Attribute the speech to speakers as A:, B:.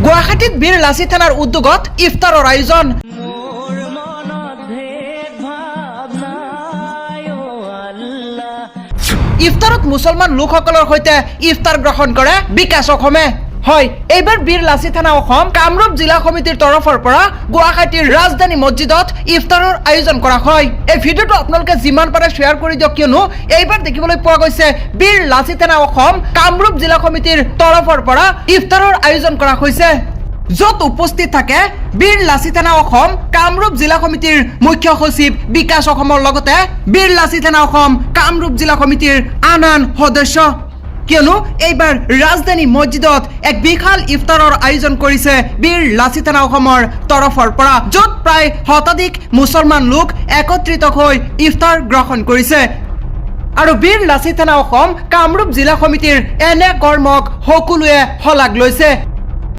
A: গুৱাহাটীত বীৰ লাচিত থানাৰ উদ্যোগত ইফতাৰৰ আয়োজন। ইফতাৰত মুছলমান লোকসকলৰ সৈতে ইফতাৰ গ্ৰহণ কৰে বিকাশ অসমে। হয়, এইবাৰ বীৰ লাচিত থানা অসম কামৰূপ জিলা সমিতিৰ তৰফৰ পৰা গুৱাহাটীৰ ৰাজধানী মছজিদত ইফতাৰৰ আয়োজন কৰা হয়। এই ভিডিঅ'টো আপোনালোকে যিমান পাৰে শ্বেয়াৰ কৰি দিয়ক, কিয়নো এইবাৰ দেখিবলৈ পোৱা গৈছে বীৰ লাচিত থানা অসম কামৰূপ জিলা সমিতিৰ তৰফৰ পৰা ইফতাৰৰ আয়োজন কৰা হৈছে, য'ত উপস্থিত থাকে বীৰ লাচিত থানা অসম কামৰূপ জিলা সমিতিৰ মুখ্য সচিব বিকাশ অসমৰ লগতে বীৰ লাচিত থানা অসম কামৰূপ জিলা সমিতিৰ আন সদস্য। কিয়নো এইবাৰ ৰাজধানী মছজিদত এক বিশাল ইফতাৰৰ আয়োজন কৰিছে বীৰ লাচিত থানা অসমৰ তৰফৰ পৰা, য'ত প্ৰায় শতাধিক মুছলমান লোক একত্ৰিত হৈ ইফতাৰ গ্ৰহণ কৰিছে। আৰু বীৰ লাচিত থানা অসম কামৰূপ জিলা সমিতিৰ এনে কৰ্মক সকলোৱে শলাগ লৈছে।